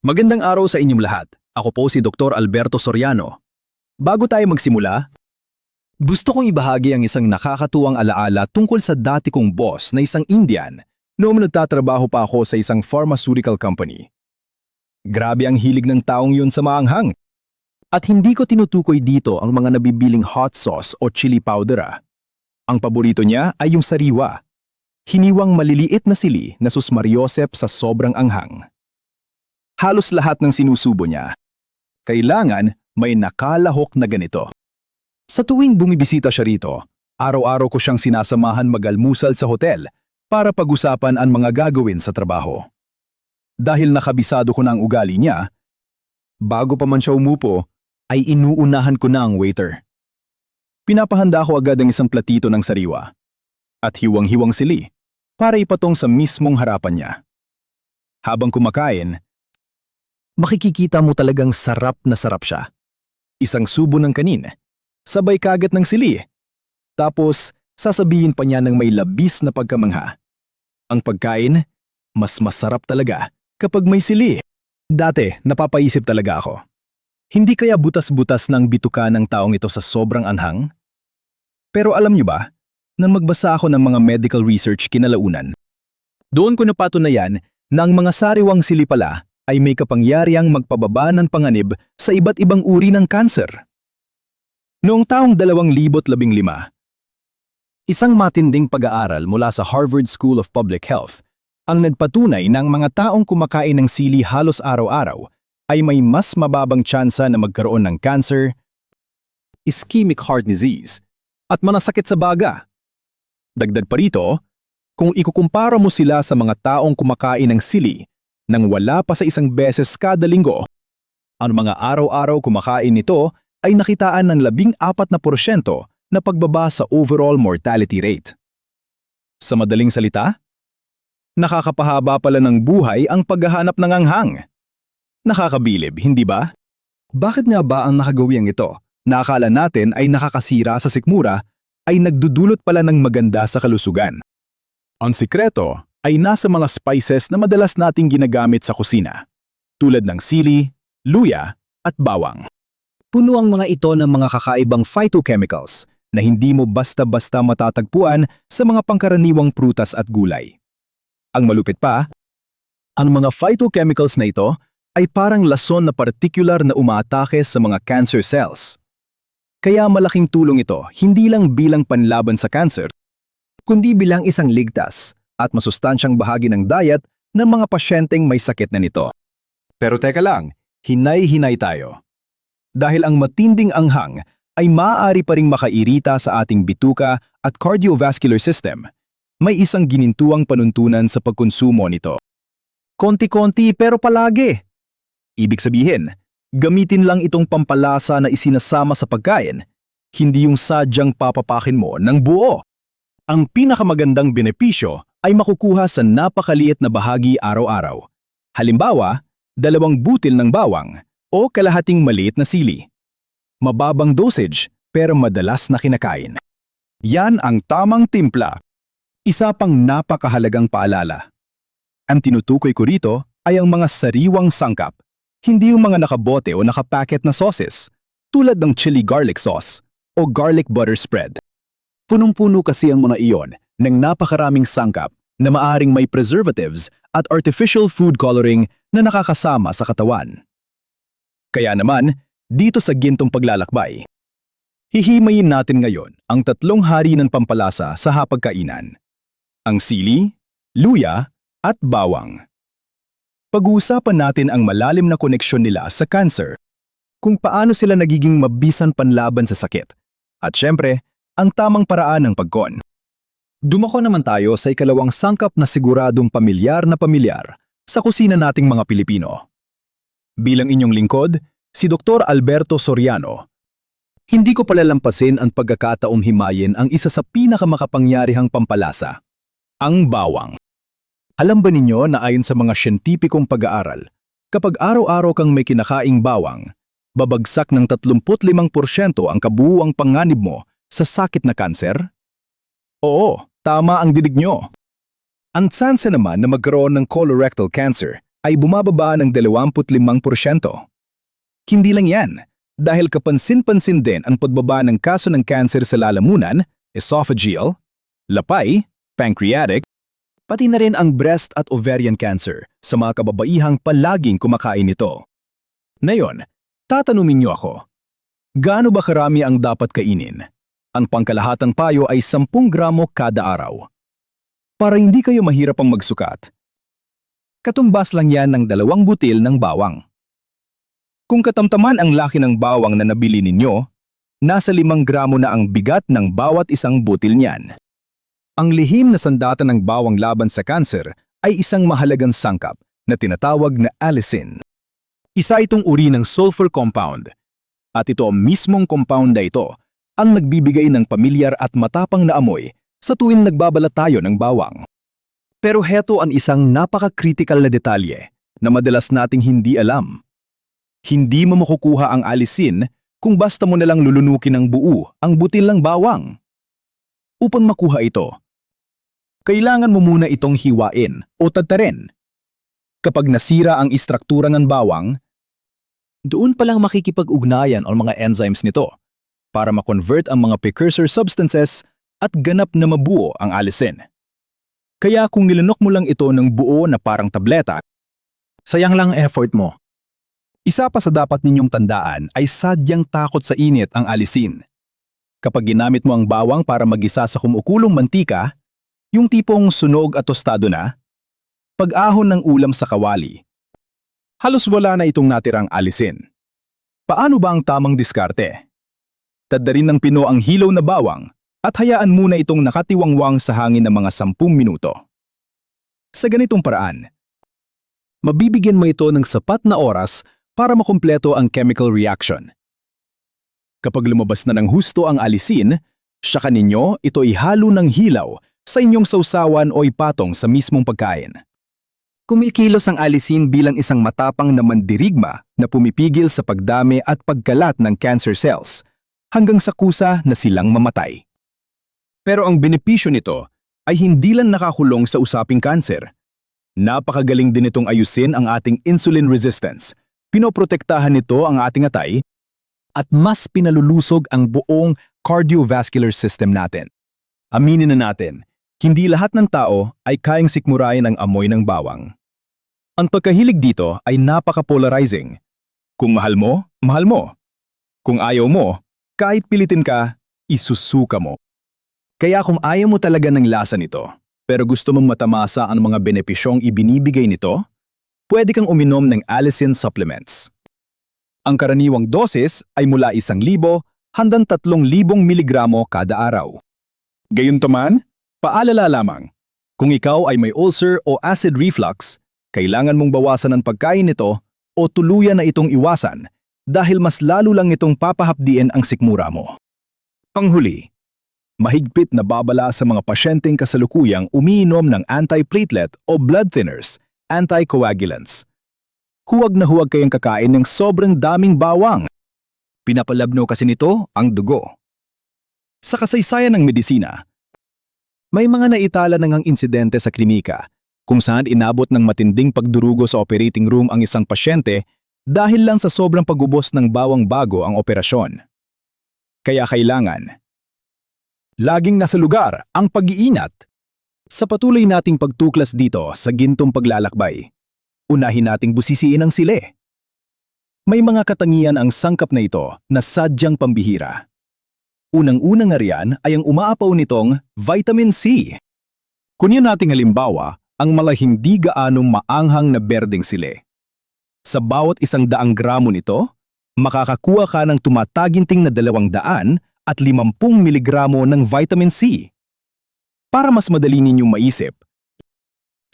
Magandang araw sa inyong lahat. Ako po si Dr. Alberto Soriano. Bago tayo magsimula, gusto kong ibahagi ang isang nakakatuwang alaala tungkol sa dati kong boss na isang Indian noong nagtatrabaho pa ako sa isang pharmaceutical company. Grabe ang hilig ng taong yun sa maanghang. At hindi ko tinutukoy dito ang mga nabibiling hot sauce o chili powder. Ang paborito niya ay yung sariwa. Hiniwang maliliit na sili na susmaryosep sa sobrang anghang. Halos lahat ng sinusubo niya, kailangan may nakalahok na ganito. Sa tuwing bumibisita siya rito, araw-araw ko siyang sinasamahan mag-almusal sa hotel para pag-usapan ang mga gagawin sa trabaho. Dahil nakabisado ko na ang ugali niya, bago pa man siya umupo, ay inuunahan ko na ang waiter. Pinapahanda ko agad ang isang platito ng sariwa at hiwang-hiwang sili para ipatong sa mismong harapan niya. Habang kumakain, makikikita mo talagang sarap na sarap siya. Isang subo ng kanin, sabay kagat ng sili. Tapos, sasabihin pa niya ng may labis na pagkamangha. Ang pagkain, mas masarap talaga kapag may sili. Dati, napapaisip talaga ako. Hindi kaya butas-butas ng bituka ng taong ito sa sobrang anhang? Pero alam niyo ba, nang magbasa ako ng mga medical research kinalaunan, doon ko napatunayan na ang mga sariwang sili pala ay may kapangyarihang magpababa ng panganib sa iba't ibang uri ng kanser. Noong taong 2015, isang matinding pag-aaral mula sa Harvard School of Public Health ang nagpatunay na ang mga taong kumakain ng sili halos araw-araw ay may mas mababang tsansa na magkaroon ng cancer, ischemic heart disease, at manasakit sa baga. Dagdag pa rito, kung ikukumpara mo sila sa mga taong kumakain ng sili nang wala pa sa isang beses kada linggo, ang mga araw-araw kumakain nito ay nakitaan ng 14% na pagbaba sa overall mortality rate. Sa madaling salita, nakakapahaba pala ng buhay ang paghahanap ng anghang. Nakakabilib, hindi ba? Bakit nga ba ang nakagawiang ito, na akala natin ay nakakasira sa sikmura, ay nagdudulot pala ng maganda sa kalusugan? Ang sikreto ay nasa mga spices na madalas nating ginagamit sa kusina, tulad ng sili, luya, at bawang. Puno ang mga ito ng mga kakaibang phytochemicals na hindi mo basta-basta matatagpuan sa mga pangkaraniwang prutas at gulay. Ang malupit pa, ang mga phytochemicals na ito ay parang lason na partikular na umaatake sa mga cancer cells. Kaya malaking tulong ito hindi lang bilang panlaban sa cancer, kundi bilang isang ligtas at masustansyang bahagi ng diet ng mga pasyenteng may sakit na nito. Pero teka lang, hinay-hinay tayo. Dahil ang matinding anghang ay maaari pa ring makairita sa ating bituka at cardiovascular system, may isang ginintuang panuntunan sa pagkonsumo nito. Konti-konti pero palagi. Ibig sabihin, gamitin lang itong pampalasa na isinasama sa pagkain, hindi yung sadyang papapakin mo ng buo. Ang pinakamagandang benepisyo ay makukuha sa napakaliit na bahagi araw-araw. Halimbawa, 2 butil ng bawang o kalahating maliit na sili. Mababang dosage pero madalas na kinakain. Yan ang tamang timpla. Isa pang napakahalagang paalala. Ang tinutukoy ko rito ay ang mga sariwang sangkap, hindi yung mga nakabote o nakapacket na sauces, tulad ng chili garlic sauce o garlic butter spread. Punong-puno kasi ang mga iyon ng napakaraming sangkap na maaring may preservatives at artificial food coloring na nakakasama sa katawan. Kaya naman, dito sa gintong paglalakbay, hihimayin natin ngayon ang 3 hari ng pampalasa sa hapagkainan: ang sili, luya, at bawang. Pag-uusapan natin ang malalim na koneksyon nila sa cancer, kung paano sila nagiging mabisan panlaban sa sakit, at syempre, ang tamang paraan ng pagkon. Dumako naman tayo sa ikalawang sangkap na siguradong pamilyar sa kusina nating mga Pilipino. Bilang inyong lingkod, si Dr. Alberto Soriano. Hindi ko palalampasin ang pagkakataong himayin ang isa sa pinakamakapangyarihang pampalasa, ang bawang. Alam ba ninyo na ayon sa mga siyentipikong pag-aaral, kapag araw-araw kang may kinakaing bawang, babagsak ng 35% ang kabuuang panganib mo sa sakit na kanser? Oo, tama ang dinig nyo. Ang tsansa naman na magkaroon ng colorectal cancer ay bumababa ng 25%. Hindi lang yan, dahil kapansin-pansin din ang pagbaba ng kaso ng kanser sa lalamunan, esophageal, lapay, pancreatic, pati na rin ang breast at ovarian cancer sa mga kababaihang palaging kumakain nito. Ngayon, tatanungin niyo ako, gaano ba karami ang dapat kainin? Ang pangkalahatang payo ay 10 gramo kada araw. Para hindi kayo mahirapang magsukat, katumbas lang yan ng 2 butil ng bawang. Kung katamtaman ang laki ng bawang na nabili ninyo, nasa 5 gramo na ang bigat ng bawat isang butil niyan. Ang lihim na sandata ng bawang laban sa kanser ay isang mahalagang sangkap na tinatawag na allicin. Isa itong uri ng sulfur compound. At ito ang mismong compound na ito ang nagbibigay ng pamilyar at matapang na amoy sa tuwing nagbabalat tayo ng bawang. Pero heto ang isang napaka-critical na detalye na madalas nating hindi alam. Hindi mo makukuha ang alisin kung basta mo nalang lulunukin ng buo ang butil ng bawang. Upang makuha ito, kailangan mo muna itong hiwain o tadtarin. Kapag nasira ang istruktura ng bawang, doon pa lang makikipag-ugnayan ang mga enzymes nito para ma-convert ang mga precursor substances at ganap na mabuo ang alisin. Kaya kung nilunok mo lang ito ng buo na parang tableta, sayang lang effort mo. Isa pa sa dapat ninyong tandaan ay sadyang takot sa init ang alisin. Kapag ginamit mo ang bawang para magisa sa kumukulong mantika, yung tipong sunog at tostado na, pag-ahon ng ulam sa kawali, halos wala na itong natirang alisin. Paano ba ang tamang diskarte? Taddarin ng pino ang hilaw na bawang at hayaan muna itong nakatiwangwang sa hangin ng mga 10 minuto. Sa ganitong paraan, mabibigyan mo ito ng sapat na oras para makumpleto ang chemical reaction. Kapag lumabas na ng husto ang alisin, saka ninyo ito ihalo ng hilaw sa inyong sausawan o ipatong sa mismong pagkain. Kumikilos ang alisin bilang isang matapang na mandirigma na pumipigil sa pagdami at pagkalat ng cancer cells hanggang sa kusa na silang mamatay. Pero ang benepisyo nito ay hindi lang nakakulong sa usaping cancer. Napakagaling din itong ayusin ang ating insulin resistance. Pinoprotektahan nito ang ating atay at mas pinalulusog ang buong cardiovascular system natin. Aminin na natin, hindi lahat ng tao ay kayang sikmurain ang amoy ng bawang. Ang pagkahilig dito ay napaka-polarizing. Kung mahal mo, mahal mo. Kung ayaw mo, kahit pilitin ka, isusuka mo. Kaya kung ayaw mo talaga ng lasa nito, pero gusto mong matamasa ang mga benepisyong ibinibigay nito, pwede kang uminom ng alisin supplements. Ang karaniwang dosis ay mula 1,000 hanggang 3,000 miligramo kada araw. Gayunpaman, paalala lamang, kung ikaw ay may ulcer o acid reflux, kailangan mong bawasan ang pagkain nito o tuluyan na itong iwasan dahil mas lalo lang itong papahapdiin ang sikmura mo. Panghuli, mahigpit na babala sa mga pasyenteng kasalukuyang umiinom ng antiplatelet o blood thinners, anticoagulants. Huwag na huwag kayong kakain ng sobrang daming bawang. Pinapalabno kasi nito ang dugo. Sa kasaysayan ng medisina, may mga naitala na ngang insidente sa klinika kung saan inabot ng matinding pagdurugo sa operating room ang isang pasyente dahil lang sa sobrang pagubos ng bawang bago ang operasyon. Kaya kailangan laging nasa lugar ang pag-iingat. Sa patuloy nating pagtuklas dito sa gintong paglalakbay, unahin nating busisiin ang sili. May mga katangian ang sangkap na ito na sadyang pambihira. Unang-una nga riyan ay ang umaapaw nitong vitamin C. Kunyan nating halimbawa ang mga hindi gaanong maanghang na berdeng sili. Sa bawat 100 gramo nito, makakakuha ka ng tumataginting na 250 miligramo ng vitamin C. Para mas madali ninyong maisip,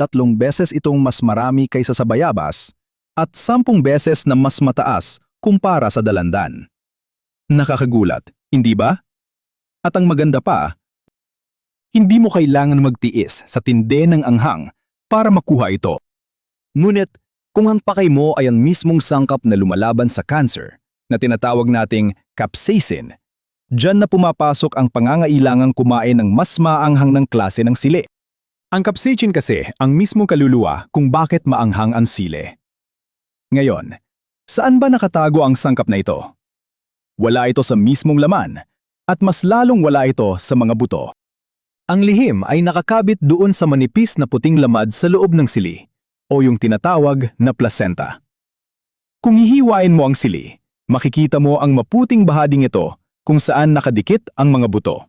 3 beses itong mas marami kaysa sa bayabas at 10 beses na mas mataas kumpara sa dalandan. Nakakagulat, hindi ba? At ang maganda pa, hindi mo kailangan magtiis sa tindi ng anghang para makuha ito. Ngunit kung ang pakay mo ay ang mismong sangkap na lumalaban sa cancer na tinatawag nating capsaicin, diyan na pumapasok ang pangangailangang kumain ng mas maanghang ng klase ng sili. Ang capsaicin kasi ang mismong kaluluwa kung bakit maanghang ang sili. Ngayon, saan ba nakatago ang sangkap na ito? Wala ito sa mismong laman, at mas lalong wala ito sa mga buto. Ang lihim ay nakakabit doon sa manipis na puting lamad sa loob ng sili, o yung tinatawag na placenta. Kung hihiwain mo ang sili, makikita mo ang maputing bahaging ito kung saan nakadikit ang mga buto.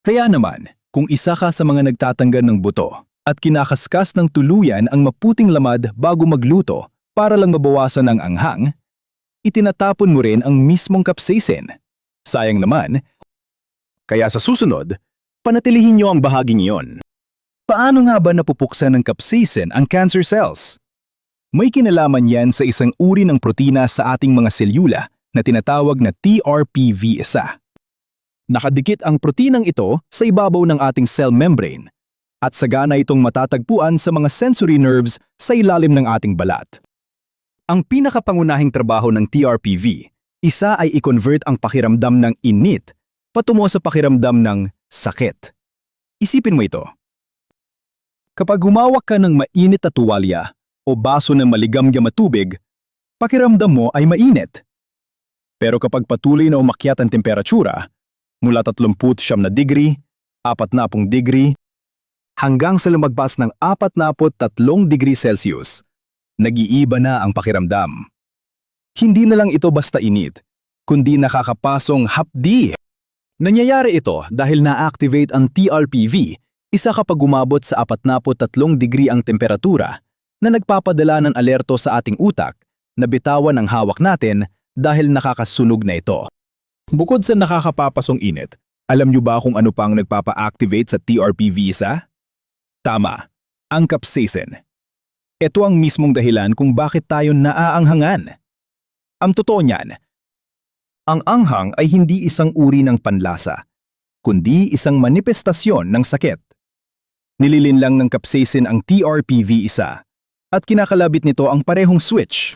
Kaya naman, kung isa ka sa mga nagtatanggal ng buto at kinakaskas ng tuluyan ang maputing lamad bago magluto para lang mabawasan ang anghang, itinatapon mo rin ang mismong capsaicin. Sayang naman. Kaya sa susunod, panatilihin niyo ang bahaging iyon. Paano nga ba napupuksan ng capsaicin ang cancer cells? May kinalaman yan sa isang uri ng protina sa ating mga selula na tinatawag na TRPV1. Nakadikit ang protinang ito sa ibabaw ng ating cell membrane at sagana itong matatagpuan sa mga sensory nerves sa ilalim ng ating balat. Ang pinakapangunahing trabaho ng TRPV, isa ay i-convert ang pakiramdam ng init patungo sa pakiramdam ng sakit. Isipin mo ito. Kapag humawak ka ng mainit na tuwalya o baso ng maligamgam na tubig, pakiramdam mo ay mainit. Pero kapag patuloy na umakyat ang temperatura, mula 39 na degree, 40 degree, hanggang sa lumagpas ng 43 degree Celsius, nag-iiba na ang pakiramdam. Hindi na lang ito basta init, kundi nakakapasong hapdi. Nangyayari ito dahil na-activate ang TRPV, isa kapag umabot sa 43 degree ang temperatura, na nagpapadala ng alerto sa ating utak na bitawan ang hawak natin dahil nakakasunog na ito. Bukod sa nakakapapasong init, alam niyo ba kung ano pang nagpapa-activate sa TRPV1? Tama, ang capsaicin. Ito ang mismong dahilan kung bakit tayo naaanghangan. Ang totoo niyan, ang anghang ay hindi isang uri ng panlasa, kundi isang manifestasyon ng sakit. Nililinlang ng capsaicin ang TRPV1 at kinakalabit nito ang parehong switch.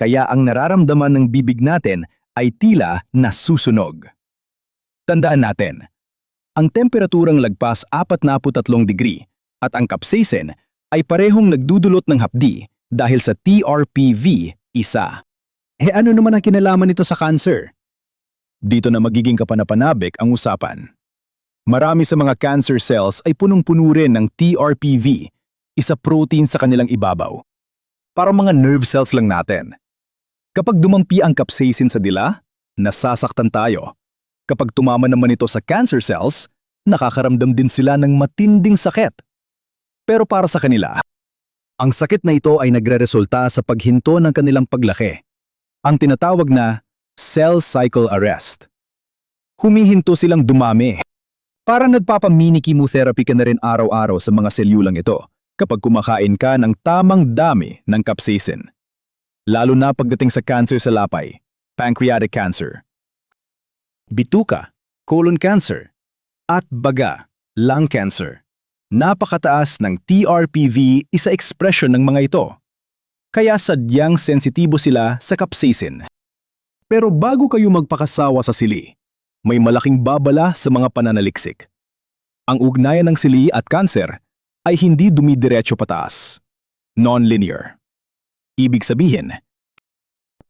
Kaya ang nararamdaman ng bibig natin ay tila nasusunog. Tandaan natin, ang temperaturang lagpas 43 degree at ang capsaicin ay parehong nagdudulot ng hapdi dahil sa TRPV1. Ano naman ang kinalaman nito sa cancer? Dito na magiging kapanapanabik ang usapan. Marami sa mga cancer cells ay punong-puno rin ng TRPV, isa protein sa kanilang ibabaw. Parang mga nerve cells lang natin. Kapag dumampi ang capsaicin sa dila, nasasaktan tayo. Kapag tumama naman ito sa cancer cells, nakakaramdam din sila ng matinding sakit. Pero para sa kanila, ang sakit na ito ay nagreresulta sa paghinto ng kanilang paglaki. Ang tinatawag na cell cycle arrest. Humihinto silang dumami. Parang nagpapamini chemotherapy ka na rin araw-araw sa mga selyulang ito kapag kumakain ka ng tamang dami ng capsaicin. Lalo na pagdating sa cancer sa lapay, pancreatic cancer, bituka, colon cancer, at baga, lung cancer. Napakataas ng TRPV isa ekspresyon ng mga ito. Kaya sadyang sensitibo sila sa capsaicin. Pero bago kayo magpakasawa sa sili, may malaking babala sa mga pananaliksik. Ang ugnayan ng sili at kanser ay hindi dumidiretso pataas. Non-linear. Ibig sabihin,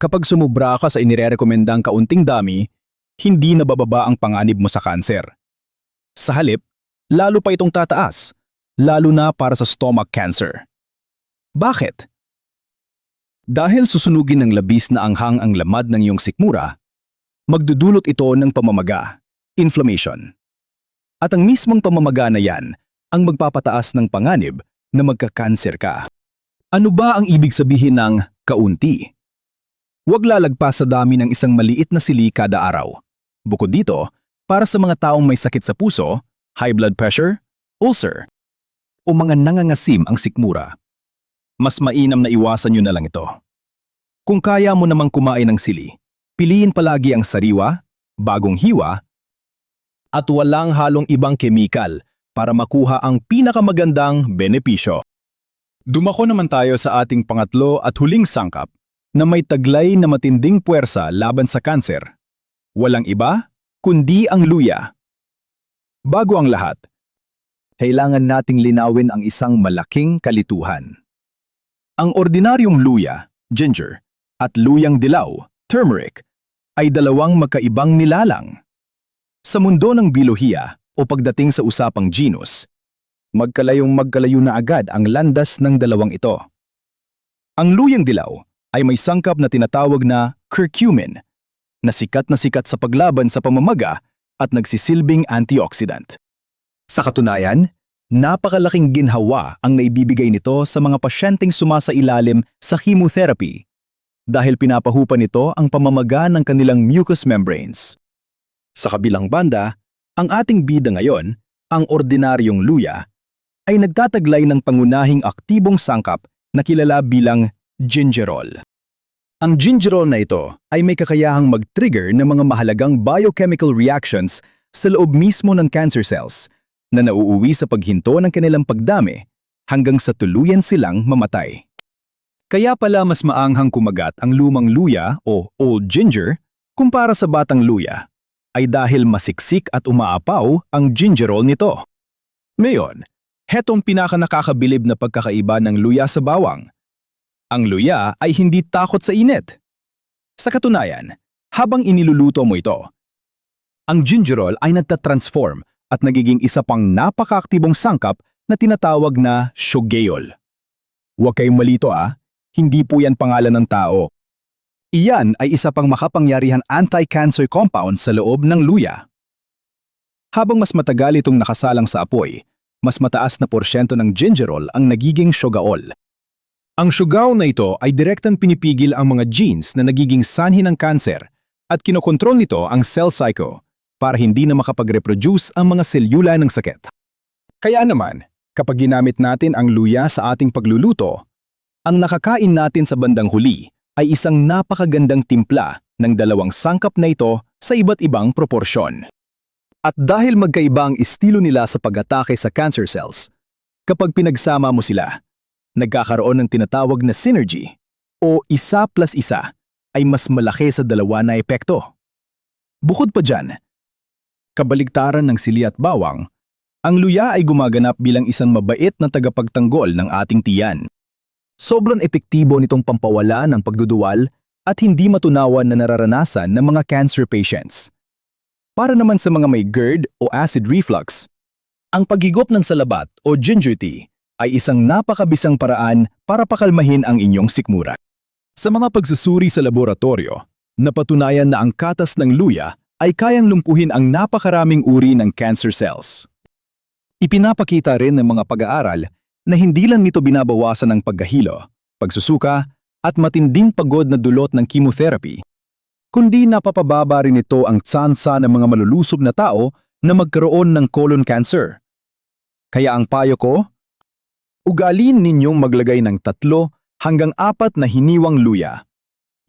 kapag sumubra ka sa inirerekomendang kaunting dami, hindi nabababa ang panganib mo sa kanser. Sa halip, lalo pa itong tataas, lalo na para sa stomach cancer. Bakit? Dahil susunugin ng labis na anghang ang lamad ng iyong sikmura, magdudulot ito ng pamamaga, inflammation. At ang mismong pamamaga na yan ang magpapataas ng panganib na magkakanser ka. Ano ba ang ibig sabihin ng kaunti? Huwag lalagpas sa dami ng isang maliit na sili kada araw. Bukod dito, para sa mga taong may sakit sa puso, high blood pressure, ulcer, o mga nangangasim ang sikmura, mas mainam na iwasan nyo na lang ito. Kung kaya mo namang kumain ng sili, piliin palagi ang sariwa, bagong hiwa, at walang halong ibang kemikal para makuha ang pinakamagandang benepisyo. Dumako naman tayo sa ating pangatlo at huling sangkap na may taglay na matinding puwersa laban sa kanser. Walang iba, kundi ang luya. Bago ang lahat, kailangan nating linawin ang isang malaking kalituhan. Ang ordinaryong luya, ginger, at luyang dilaw, turmeric, ay dalawang magkaibang nilalang. Sa mundo ng biolohiya o pagdating sa usapang genus, magkalayo na agad ang landas ng dalawang ito. Ang luyang dilaw ay may sangkap na tinatawag na curcumin, na sikat sa paglaban sa pamamaga at nagsisilbing antioxidant. Sa katunayan, napakalaking ginhawa ang naibibigay nito sa mga pasyenteng sumasailalim sa chemotherapy dahil pinapahupa nito ang pamamaga ng kanilang mucous membranes. Sa kabilang banda, ang ating bida ngayon, ang ordinaryong luya, ay nagtataglay ng pangunahing aktibong sangkap na kilala bilang gingerol. Ang gingerol na ito ay may kakayahang mag-trigger ng mga mahalagang biochemical reactions sa loob mismo ng cancer cells na nauuwi sa paghinto ng kanilang pagdami hanggang sa tuluyan silang mamatay. Kaya pala mas maanghang kumagat ang lumang luya o old ginger kumpara sa batang luya ay dahil masiksik at umaapaw ang gingerol nito. Ngayon, hetong pinakanakakabilib na pagkakaiba ng luya sa bawang. Ang luya ay hindi takot sa init. Sa katunayan, habang iniluluto mo ito, ang gingerol ay nagtatransform at nagiging isa pang napakaaktibong sangkap na tinatawag na shugeyol. Huwag kayong malito hindi po yan pangalan ng tao. Iyan ay isa pang makapangyarihang anti-cancer compound sa loob ng luya. Habang mas matagal itong nakasalang sa apoy, mas mataas na porsyento ng gingerol ang nagiging shugaol. Ang shugaol na ito ay direktang pinipigil ang mga genes na nagiging sanhi ng cancer at kinokontrol nito ang cell cycle para hindi na makapag-reproduce ang mga selula ng sakit. Kaya naman, kapag ginamit natin ang luya sa ating pagluluto, ang nakakain natin sa bandang huli ay isang napakagandang timpla ng dalawang sangkap na ito sa iba't ibang proporsyon. At dahil magkaiba ang estilo nila sa pag-atake sa cancer cells, kapag pinagsama mo sila, nagkakaroon ng tinatawag na synergy o 1+1 ay mas malaki sa dalawa na epekto. Bukod pa dyan, kabaligtaran ng sili at bawang, ang luya ay gumaganap bilang isang mabait na tagapagtanggol ng ating tiyan. Sobrang epektibo nitong pampawala ng pagduduwal at hindi matunawan na nararanasan ng mga cancer patients. Para naman sa mga may GERD o acid reflux, ang paghigop ng salabat o ginger tea ay isang napakabisang paraan para pakalmahin ang inyong sikmura. Sa mga pagsusuri sa laboratorio, napatunayan na ang katas ng luya ay kayang lumpuhin ang napakaraming uri ng cancer cells. Ipinapakita rin ng mga pag-aaral na hindi lang nito binabawasan ang paghahilo, pagsusuka, at matinding pagod na dulot ng chemotherapy, kundi napapababa rin ito ang tsansa ng mga malulusob na tao na magkaroon ng colon cancer. Kaya ang payo ko, ugalin ninyong maglagay ng 3 hanggang 4 na hiniwang luya,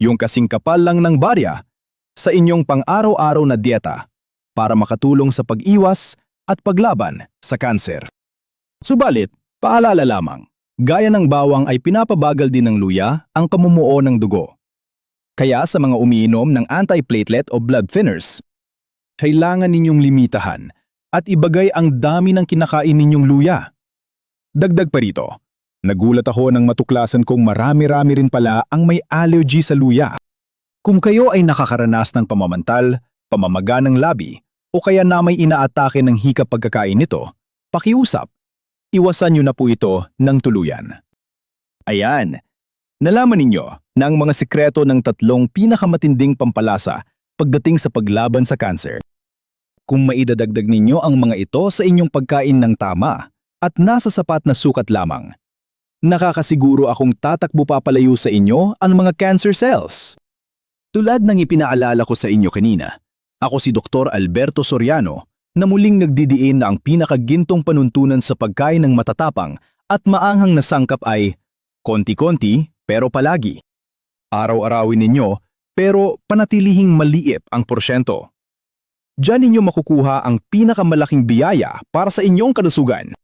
yung kasing kapal lang ng barya, sa inyong pang-araw-araw na dieta para makatulong sa pag-iwas at paglaban sa kanser. Subalit, paalala lamang, gaya ng bawang ay pinapabagal din ng luya ang pamumuo ng dugo. Kaya sa mga umiinom ng anti-platelet o blood thinners, kailangan ninyong limitahan at ibagay ang dami ng kinakain ninyong luya. Dagdag pa rito, nagulat ako nang matuklasan kong marami-rami rin pala ang may allergy sa luya. Kung kayo ay nakakaranas ng pamamantal, pamamaga ng labi, o kaya na may inaatake ng hika pagkakain nito, pakiusap. Iwasan nyo na po ito ng tuluyan. Ayan, nalaman ninyo na ang mga sikreto ng 3 pinakamatinding pampalasa pagdating sa paglaban sa cancer. Kung maidadagdag ninyo ang mga ito sa inyong pagkain ng tama at nasa sapat na sukat lamang, nakakasiguro akong tatakbo papalayo sa inyo ang mga cancer cells. Tulad ng ipinaalala ko sa inyo kanina, ako si Dr. Alberto Soriano na muling nagdidiin na ang pinakagintong panuntunan sa pagkain ng matatapang at maanghang na sangkap ay konti-konti pero palagi. Araw-arawin ninyo pero panatilihing maliit ang porsyento. Diyan ninyo makukuha ang pinakamalaking biyaya para sa inyong kalusugan.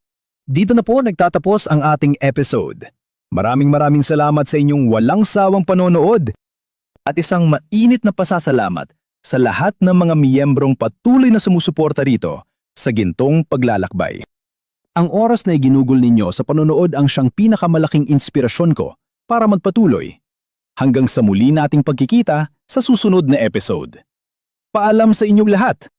Dito na po nagtatapos ang ating episode. Maraming salamat sa inyong walang sawang panonood. At isang mainit na pasasalamat sa lahat ng mga miyembrong patuloy na sumusuporta rito sa gintong paglalakbay. Ang oras na iginugol ninyo sa panonood ang siyang pinakamalaking inspirasyon ko para magpatuloy. Hanggang sa muli nating pagkikita sa susunod na episode. Paalam sa inyong lahat!